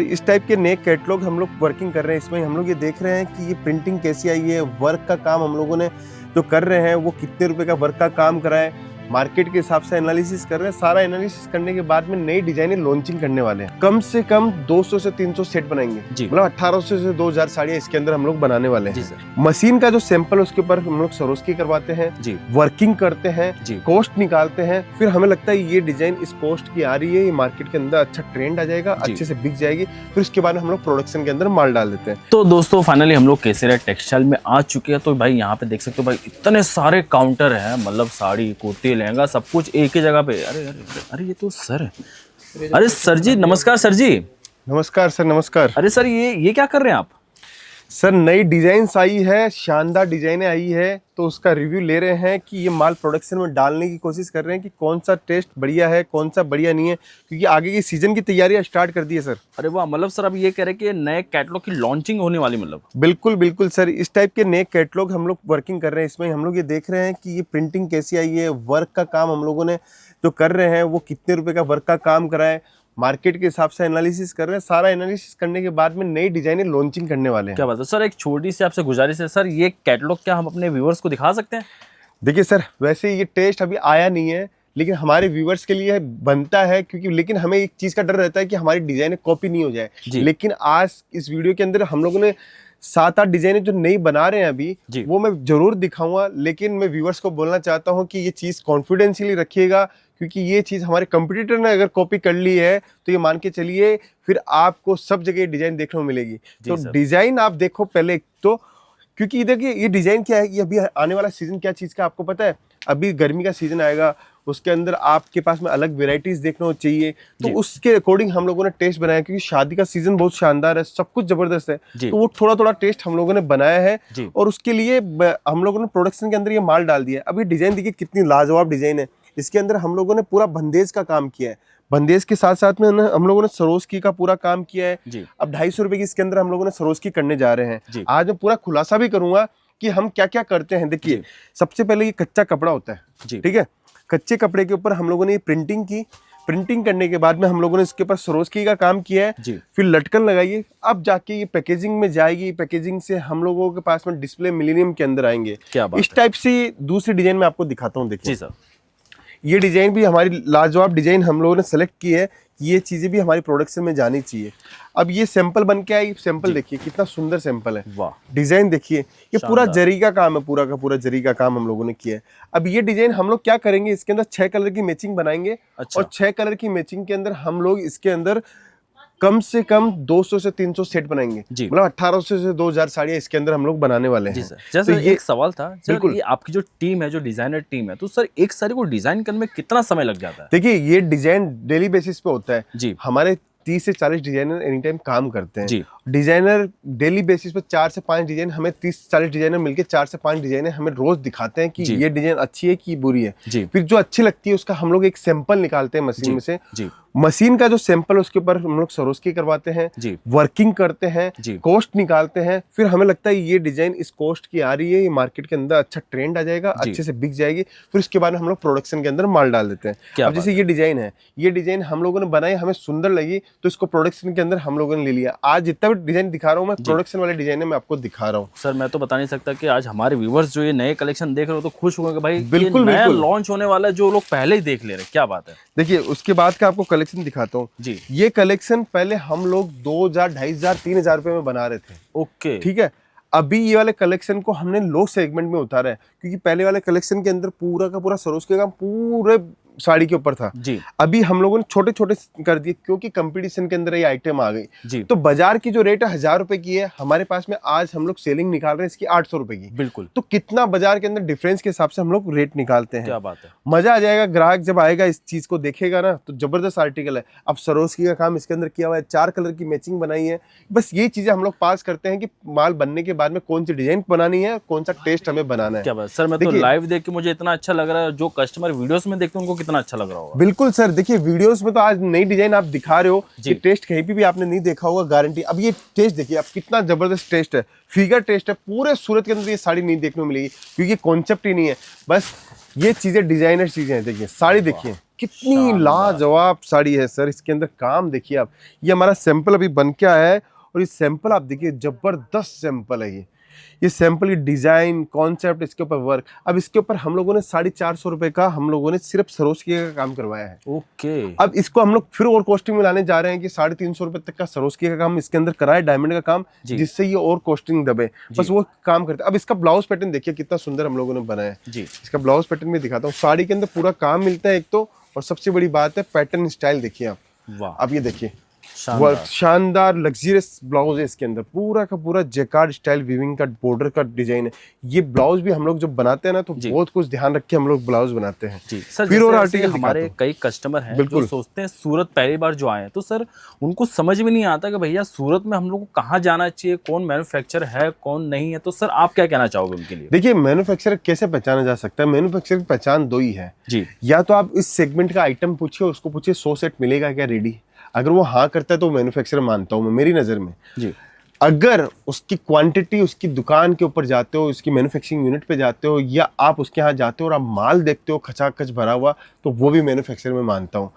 इस टाइप के नए कैटलॉग हम लोग वर्किंग कर रहे हैं। इसमें हम लोग ये देख रहे हैं कि ये प्रिंटिंग कैसी आई है, वर्क का काम हम लोगों ने जो कर रहे हैं वो कितने रुपए का वर्क का काम करा है, मार्केट के हिसाब से एनालिसिस कर रहे हैं। सारा एनालिसिस करने के बाद में नई डिजाइनें लॉन्चिंग करने वाले हैं। कम से कम 200 से 300 सेट बनाएंगे, मतलब 1800 से 2000 साड़ियाँ इसके अंदर हम लोग बनाने वाले हैं। मशीन का जो सैंपल उसके ऊपर हम लोग सरोस्की करवाते हैं, वर्किंग करते हैं, कॉस्ट निकालते हैं। फिर हमें लगता है ये डिजाइन इस कॉस्ट की आ रही है, ये मार्केट के अंदर अच्छा ट्रेंड आ जाएगा, अच्छे से बिक जाएगी। फिर उसके बाद हम लोग प्रोडक्शन के अंदर माल डाल देते हैं। तो दोस्तों फाइनली हम लोग केसरिया टेक्सटाइल में आ चुके हैं। तो भाई यहाँ पे देख सकते हो भाई इतने सारे काउंटर हैं, मतलब साड़ी, कुर्ती, लहंगा सब कुछ एक ही जगह पे। अरे अरे अरे अरे ये तो सर है। अरे सर जी नमस्कार। सर जी नमस्कार सर, नमस्कार। अरे सर ये क्या कर रहे हैं आप? सर नई डिजाइन्स आई है, शानदार डिजाइनें आई है, तो उसका रिव्यू ले रहे हैं कि ये माल प्रोडक्शन में डालने की कोशिश कर रहे हैं कि कौन सा टेस्ट बढ़िया है, कौन सा बढ़िया नहीं है, क्योंकि आगे की सीजन की तैयारियां स्टार्ट कर दी है सर। अरे वाह, मतलब सर अब ये कह रहे हैं कि नए कैटलॉग की लॉन्चिंग होने वाली, मतलब बिल्कुल बिल्कुल सर, इस टाइप के नए कैटलॉग हम लोग वर्किंग कर रहे हैं। इसमें हम लोग ये देख रहे हैं कि ये प्रिंटिंग कैसी आई है, वर्क का काम हम लोगों ने जो कर रहे हैं वो कितने रुपए का वर्क का काम करा है, मार्केट के हिसाब से एनालिसिस कर रहे हैं। सारा एनालिसिस करने के बाद में नई डिजाइनें लॉन्चिंग करने वाले हैं। क्या बात है सर, एक छोटी सी आपसे गुजारिश है सर, ये कैटलॉग क्या हम अपने व्यूअर्स को दिखा सकते हैं? देखिए सर, वैसे ये टेस्ट अभी आया नहीं है, लेकिन हमारे व्यूअर्स के लिए बनता है, क्योंकि लेकिन हमें एक चीज़ का डर रहता है कि हमारी डिजाइनें कॉपी नहीं हो जाए। लेकिन आज इस वीडियो के अंदर हम लोगों ने 7-8 डिजाइनें जो नई बना रहे हैं अभी, वो मैं जरूर दिखाऊंगा। लेकिन मैं व्यूअर्स को बोलना चाहता हूं कि ये चीज़ कॉन्फिडेंशियली रखिएगा, क्योंकि ये चीज़ हमारे कंपटीटर ने अगर कॉपी कर ली है तो ये मान के चलिए फिर आपको सब जगह डिजाइन देखने को मिलेगी। तो डिजाइन आप देखो पहले तो, क्योंकि देखिए ये डिजाइन क्या है, ये अभी आने वाला सीजन क्या चीज़ का आपको पता है। अभी गर्मी का सीजन आएगा, उसके अंदर आपके पास में अलग वेराइटीज देखने को चाहिए, तो उसके अकॉर्डिंग हम लोगों ने टेस्ट बनाया। क्योंकि शादी का सीजन बहुत शानदार है, सब कुछ जबरदस्त है, तो वो थोड़ा थोड़ा टेस्ट हम लोगों ने बनाया है और उसके लिए हम लोगों ने प्रोडक्शन के अंदर ये माल डाल दिया। अब ये डिजाइन देखिए कितनी लाजवाब डिजाइन है। इसके अंदर हम लोगों ने पूरा बंदेज का काम किया है, बंदेज के साथ साथ में हम लोगों ने सरोस्की का पूरा काम किया है। अब 250 रुपए की इसके अंदर हम लोगों ने सरोस्की करने जा रहे हैं। आज मैं पूरा खुलासा भी करूंगा कि हम क्या क्या करते हैं। देखिए सबसे पहले ये कच्चा कपड़ा होता है, ठीक है। कच्चे कपड़े के ऊपर हम लोगों ने प्रिंटिंग की, प्रिंटिंग करने के बाद में हम लोगों ने इसके ऊपर सरोस्की का काम किया है, फिर लटकन लगाइए। अब जाके ये पैकेजिंग में जाएगी, पैकेजिंग से हम लोगों के पास में डिस्प्ले मिलेनियम के अंदर आएंगे। इस टाइप से दूसरी डिजाइन में आपको दिखाता हूँ। देखिए ये डिजाइन भी हमारी लाजवाब डिजाइन हम लोगों ने सेलेक्ट की है, ये चीजें भी हमारी प्रोडक्शन में जानी चाहिए। अब ये सैंपल बन के आई, सैंपल देखिए कितना सुंदर सैंपल है, वाह। डिजाइन देखिए, ये पूरा जरी का काम है, पूरा का पूरा जरी का काम हम लोगों ने किया है। अब ये डिजाइन हम लोग क्या करेंगे, इसके अंदर 6 कलर की मैचिंग बनाएंगे। और 6 कलर की मैचिंग के अंदर हम लोग इसके अंदर कम से कम 200 से 300 सेट बनाएंगे, मतलब 1800 से 2000 साड़ियाँ इसके अंदर हम लोग बनाने वाले हैं। जैसे तो ये एक सवाल था, बिल्कुल ये आपकी जो टीम है, जो डिजाइनर टीम है, तो सर एक साड़ी को डिजाइन करने में कितना समय लग जाता है? देखिए ये डिजाइन डेली बेसिस पे होता है। हमारे 30 से 40 डिजाइनर एनी टाइम काम करते हैं। डिजाइनर डेली बेसिस पे 4 से 5 डिजाइन, हमें 30-40 डिजाइनर मिलके 4 से 5 डिजाइनर हमें रोज दिखाते हैं कि ये डिजाइन अच्छी है कि बुरी है। फिर जो अच्छी लगती है उसका हम लोग एक सैंपल निकालते हैं मशीन में से। मशीन का जो सैंपल उसके ऊपर हम लोग सरोस्की करवाते हैं, वर्किंग करते हैं, कॉस्ट निकालते हैं। फिर हमें लगता है ये डिजाइन इस कॉस्ट की आ रही है, ये मार्केट के अंदर अच्छा ट्रेंड आ जाएगा, अच्छे से बिक जाएगी। फिर उसके बाद हम लोग प्रोडक्शन के अंदर माल डाल देते हैं। अब जैसे ये डिजाइन है, ये डिजाइन हम लोगों ने बनाई, हमें सुंदर लगी, तो इसको प्रोडक्शन के अंदर हम लोगों ने ले लिया। आज जितना भी डिजाइन दिखा रहा हूँ मैं, प्रोडक्शन वाले डिजाइन मैं आपको दिखा रहा हूँ। सर मैं तो बता नहीं सकता कि आज हमारे व्यूअर्स जो ये नए कलेक्शन देख रहे हो तो खुश होंगे भाई, बिल्कुल नया लॉन्च होने वाला है, जो लोग पहले ही देख ले रहे हैं। क्या बात है। देखिए उसके बाद का आपको कलेक्शन दिखाता हूँ। ये कलेक्शन पहले हम लोग 2000, 2500, 3000 रुपए में बना रहे थे, ओके, ठीक है। अभी ये वाले कलेक्शन को हमने लो सेगमेंट में उतारा है, क्योंकि पहले वाले कलेक्शन के अंदर पूरा का पूरा सरोस्की का काम पूरे साड़ी के ऊपर था। अभी हम लोगों ने छोटे छोटे कर दिए, क्योंकि कंपटीशन के अंदर ये आइटम आ गई। तो बाजार की जो रेट है 1000 रुपए की है, हमारे पास में आज हम लोग सेलिंग निकाल रहे हैं इसकी 800 रुपए की। बिल्कुल, तो कितना बाजार के अंदर डिफरेंस के हिसाब से हम लोग रेट निकालते हैं। क्या बात है, मजा आ जाएगा। ग्राहक जब आएगा इस चीज को देखेगा ना, तो जबरदस्त आर्टिकल है। अब सरोस्की का काम इसके अंदर किया हुआ है, 4 कलर की मैचिंग बनाई है। बस ये चीजें हम लोग पास करते हैं कि माल बनने के बाद में कौन सी डिजाइन बनानी है, कौन सा टेस्ट हमें बनाना है। क्या बात सर, मैं तो लाइव देख के मुझे इतना अच्छा लग रहा है, जो कस्टमर वीडियोस में देखते हैं उनको कितना अच्छा लग रहा होगा। बिल्कुल सर, देखिए वीडियोस में तो आज नई डिजाइन आप दिखा रहे हो, ये टेस्ट कहीं भी आपने नहीं देखा होगा, गारंटी। अब ये टेस्ट देखिए आप, कितना जबरदस्त टेस्ट है, फिगर टेस्ट है। पूरे सूरत के अंदर ये साड़ी नहीं देखने को मिलेगी, क्योंकि कॉन्सेप्ट ही नहीं है। बस ये चीजें डिजाइनर चीजें हैं। देखिए साड़ी देखिए, कितनी लाजवाब साड़ी है सर। इसके अंदर काम देखिए आप, ये हमारा सैंपल अभी बन के आया है और ये सैंपल आप देखिए, जबरदस्त सैंपल है ये सैंपल, ये डिजाइन कॉन्सेप्ट, इसके ऊपर वर्क। अब इसके ऊपर हम लोगों ने 450 रुपए का हम लोगों ने सिर्फ सरोस्की का काम करवाया है। ओके। अब इसको हम लोग फिर और कॉस्टिंग में लाने जा रहे हैं कि 350 रुपए तक का सरोस्की का काम इसके अंदर कराए, डायमंड का काम, जिससे ये और कॉस्टिंग दबे, बस वो काम करते। अब इसका ब्लाउज पैटर्न देखिए कितना सुंदर हम लोगों ने बनाया है जी। इसका ब्लाउज पैटर्न में दिखाता हूँ। साड़ी के अंदर पूरा काम मिलता है एक तो, और सबसे बड़ी बात है पैटर्न स्टाइल देखिए आप। वाह, अब ये देखिए शानदार लग्जरियस ब्लाउज है। इसके अंदर पूरा का पूरा जेकार्ड स्टाइल वीविंग का बॉर्डर का डिजाइन है। ये ब्लाउज भी हम लोग जब बनाते हैं ना तो बहुत कुछ ध्यान रख के हम लोग ब्लाउज बनाते हैं जी। सर, फिर और आर्टिकल हमारे कई कस्टमर हैं जो सोचते हैं सूरत पहली बार जो आए हैं, तो सर उनको समझ में नहीं आता कि भैया सूरत में हम लोग को कहाँ जाना चाहिए, कौन मैन्युफैक्चरर है कौन नहीं है, तो सर आप क्या कहना चाहोगे उनके लिए? देखिए, मैन्युफैक्चरर कैसे पहचाना जा सकता है? मैन्युफैक्चरर की पहचान दो ही है जी। या तो आप इस सेगमेंट का आइटम पूछिए, उसको पूछिए 100 सेट मिलेगा क्या रेडी, अगर वो हाँ करता है तो मैन्युफैक्चरर मानता हूँ मैं, मेरी नज़र में जी। अगर उसकी क्वांटिटी उसकी दुकान के ऊपर जाते हो, उसकी मैन्युफैक्चरिंग यूनिट पे जाते हो, या आप उसके यहाँ जाते हो और आप माल देखते हो खचाखच भरा हुआ, तो वो भी मैन्युफैक्चरर में मानता हूँ।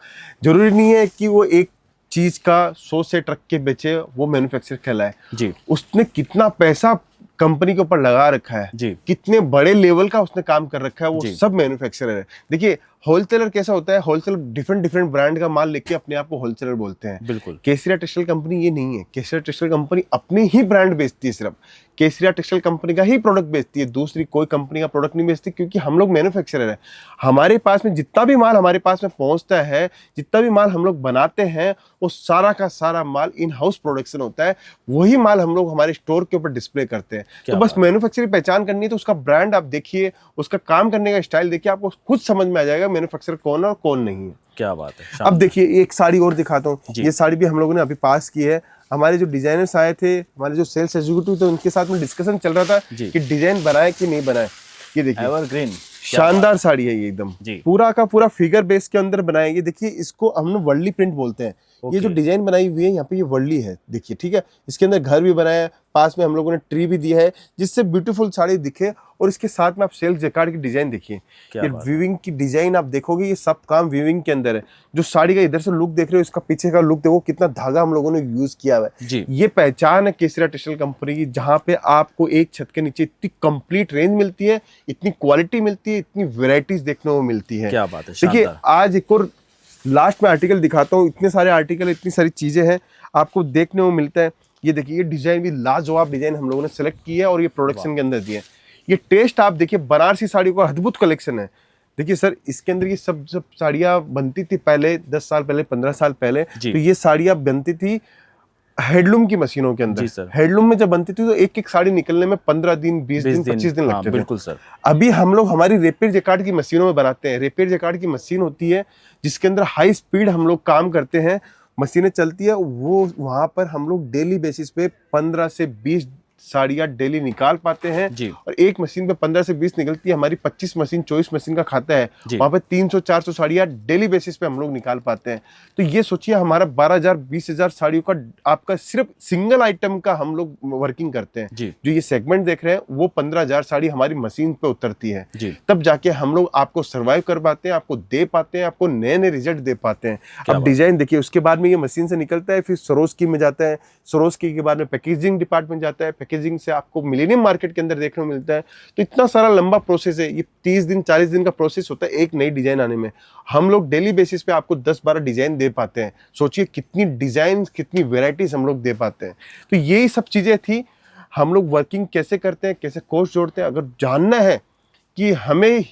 जरूरी नहीं है कि वो एक चीज़ का 100 सेट रख के बेचे, वो मैन्युफैक्चरर कहलाए जी। उसने कितना पैसा कंपनी के ऊपर लगा रखा है जी, कितने बड़े लेवल का उसने काम कर रखा है, वो सब मैन्युफैक्चरर है। देखिए, होलसेलर कैसा होता है, होलसेलर डिफरेंट ब्रांड का माल लेके अपने आप को होलसेलर बोलते हैं। बिल्कुल। केसरिया टेक्सटाइल कंपनी ये नहीं है। केसरिया टेक्सटाइल कंपनी अपनी ही ब्रांड बेचती है, सिर्फ केसरिया टेक्सटाइल कंपनी का ही प्रोडक्ट बेचती है, दूसरी कोई कंपनी का प्रोडक्ट नहीं बेचती, क्योंकि हम लोग मैन्युफैक्चरर है। हमारे पास में जितना भी माल हमारे पास में पहुंचता है, जितना भी माल हम लोग बनाते हैं, वो सारा का सारा माल इन हाउस प्रोडक्शन होता है। वही माल हम लोग हमारे स्टोर के ऊपर डिस्प्ले करते हैं। तो बस मैन्युफैक्चरर की पहचान करनी है तो उसका ब्रांड आप देखिए, उसका काम करने का स्टाइल देखिए, आपको खुद समझ में आ जाएगा मैन्युफैक्चरर कौन है और कौन नहीं है। क्या बात है। अब देखिए, एक साड़ी और दिखाता हूँ। ये साड़ी भी हम लोगों ने अभी पास की है। हमारे जो डिजाइनर्स आए थे, हमारे जो सेल्स एग्जीक्यूटिव थे, उनके साथ में डिस्कशन चल रहा था कि डिजाइन बनाए कि नहीं बनाए। ये देखिए, एवरग्रीन शानदार साड़ी है ये, एकदम पूरा का पूरा फिगर बेस के अंदर बनाएंगे। देखिए, इसको हम लोग वर्ली प्रिंट बोलते हैं। ये जो डिजाइन बनाई हुई है यहाँ पे, ये वर्ली है, देखिए, ठीक है। इसके अंदर घर भी बनाया है, पास में हम लोगों ने ट्री भी दिया है, जिससे ब्यूटीफुल साड़ी दिखे। और इसके साथ में आप सेल्फ जेकार्ड की डिजाइन देखिए, ये वीविंग की डिजाइन आप देखोगे, ये सब काम वीविंग के अंदर है। जो साड़ी का इधर से लुक देख रहे हो, इसका पीछे का लुक देखो, कितना धागा हम लोगों ने यूज किया हुआ है। ये पहचान है केसरिया टेक्सटाइल कंपनी की, जहाँ पे आपको एक छत के नीचे इतनी कंप्लीट रेंज मिलती है, इतनी क्वालिटी मिलती है, इतनी वेराइटीज देखने को मिलती है। क्या बात है। देखिए, आज एक और लास्ट में आर्टिकल दिखाता हूँ। इतने सारे आर्टिकल, इतनी सारी चीजें हैं आपको देखने को मिलता है। ये देखिए, ये डिजाइन भी लाजवाब डिजाइन हम लोगों ने सेलेक्ट की है और ये प्रोडक्शन के अंदर दिया है। ये टेस्ट आप देखिए, बनारसी साड़ी का अद्भुत कलेक्शन है। देखिए सर, इसके अंदर ये सब साड़ियाँ बनती थी पहले, 10 साल पहले, 15 साल पहले, तो ये साड़ियाँ बनती थी हैंडलूम की मशीनों के अंदर। हैंडलूम में जब बनती थी तो एक एक साड़ी निकलने में 15 दिन, 20 दिन, 25 दिन लगते थे। बिल्कुल सर। अभी हम लोग हमारी रेपियर जेकार्ड की मशीनों में बनाते हैं। रेपियर जेकार्ड की मशीन होती है जिसके अंदर हाई स्पीड हम लोग काम करते हैं, मशीनें चलती है। वो वहां पर हम लोग डेली बेसिस पे 15 से 20 साड़ियाँ डेली निकाल पाते हैं जी। और एक मशीन पे 15 से 20 निकलती है। हमारी 25 मशीन 24 मशीन का खाता है, वहां पे 300-400 साड़ियाँ डेली बेसिस पे हम लोग निकाल पाते हैं। तो ये सोचिए, हमारा 12,000-20,000 साड़ियों का आपका सिर्फ सिंगल आइटम का हम लोग वर्किंग करते हैं जी। जो ये सेगमेंट देख रहे हैं, वो 15,000 साड़ी हमारी मशीन पे उतरती है, तब जाके हम लोग आपको सर्वाइव कर पाते हैं, आपको दे पाते हैं, आपको नए नए रिजल्ट दे पाते हैं। अब डिजाइन देखिए, उसके बाद में ये मशीन से निकलता है, फिर सरोस्की में जाता है, सरोस्की के बाद में पैकेजिंग डिपार्टमेंट जाता है, पैकेजिंग से आपको मिलेनियम मार्केट के अंदर देखने को मिलता है। तो इतना सारा लंबा प्रोसेस है। ये 30 दिन 40 दिन का प्रोसेस होता है एक नई डिजाइन आने में। हम लोग डेली बेसिस पे आपको 10-12 डिजाइन दे पाते हैं। सोचिए कितनी डिजाइन, कितनी वेराइटीज हम लोग दे पाते हैं। तो यही सब चीजें थी। हम लोग वर्किंग कैसे करते हैं, कैसे कोर्स जोड़ते हैं। अगर जानना है कि हमें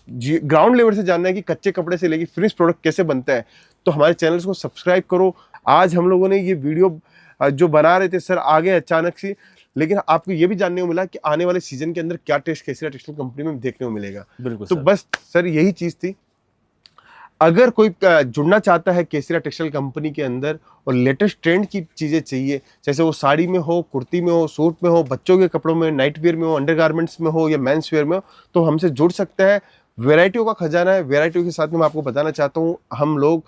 ग्राउंड लेवल से जानना है कि कच्चे कपड़े से लेके फिनिश प्रोडक्ट कैसे बनता है, तो हमारे चैनल को सब्सक्राइब करो। आज हम लोगों ने ये वीडियो जो बना रहे थे सर, आगे अचानक से, लेकिन आपको ये भी जानने को मिला कि आने वाले सीजन के अंदर क्या टेस्ट केसरिया टेक्सटाइल कंपनी में देखने को मिलेगा। बिल्कुल तो सर। बस सर यही चीज थी। अगर कोई जुड़ना चाहता है केसरिया टेक्सटाइल कंपनी के अंदर और लेटेस्ट ट्रेंड की चीजें चाहिए, जैसे वो साड़ी में हो, कुर्ती में हो, सूट में हो, बच्चों के कपड़ों में, नाइट वेयर में हो, अंडरगारमेंट्स में हो या मेंस वेयर में हो, तो हमसे जुड़ सकते हैं। वैरायटियों का खजाना है। वैरायटियों के साथ में मैं आपको बताना चाहता हूँ, हम लोग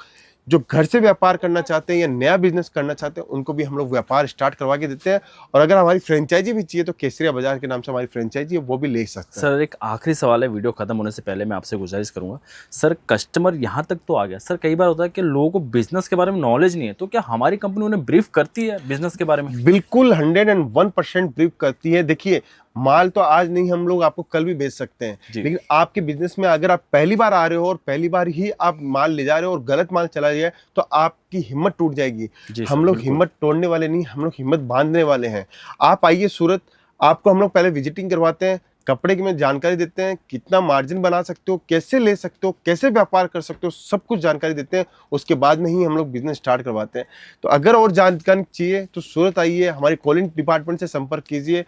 जो घर से व्यापार करना चाहते हैं या नया बिजनेस करना चाहते हैं उनको भी हम लोग व्यापार स्टार्ट करवा के देते हैं। और अगर हमारी फ्रेंचाइजी भी चाहिए तो केसरिया बाजार के नाम से हमारी फ्रेंचाइजी है, वो भी ले सकते हैं। सर एक आखिरी सवाल है, वीडियो खत्म होने से पहले मैं आपसे गुजारिश करूंगा सर, कस्टमर यहाँ तक तो आ गया सर, कई बार होता है कि लोगों को बिजनेस के बारे में नॉलेज नहीं है, तो क्या हमारी कंपनी उन्हें ब्रीफ करती है बिजनेस के बारे में? बिल्कुल 101% ब्रीफ करती है। देखिए माल तो आज नहीं हम लोग आपको कल भी बेच सकते हैं, लेकिन आपके बिजनेस में अगर आप पहली बार आ रहे हो और पहली बार ही आप माल ले जा रहे हो और गलत माल चला जाए तो आपकी हिम्मत टूट जाएगी। हम लोग हिम्मत तोड़ने वाले नहीं, हम लोग हिम्मत बांधने वाले हैं। आप आइए सूरत, आपको हम लोग पहले विजिटिंग करवाते हैं, कपड़े की में जानकारी देते हैं, कितना मार्जिन बना सकते हो, कैसे ले सकते हो, कैसे व्यापार कर सकते हो, सब कुछ जानकारी देते हैं। उसके बाद में ही हम लोग बिजनेस स्टार्ट करवाते हैं। तो अगर और जानकारी चाहिए तो सूरत आइए, हमारी कॉलिंग डिपार्टमेंट से संपर्क कीजिए।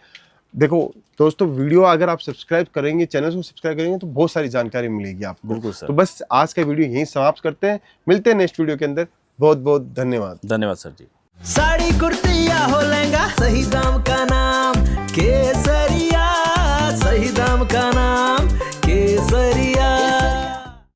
देखो दोस्तों, वीडियो अगर आप सब्सक्राइब करेंगे, चैनल को सब्सक्राइब करेंगे तो बहुत सारी जानकारी मिलेगी आपको। बिल्कुल सर। तो बस आज का वीडियो यहीं समाप्त करते हैं, मिलते हैं नेक्स्ट वीडियो के अंदर। बहुत बहुत धन्यवाद। धन्यवाद सर जी। साड़ी कुर्ती या हो लहंगा, सही दाम का नाम केसरिया, सही दाम का नाम।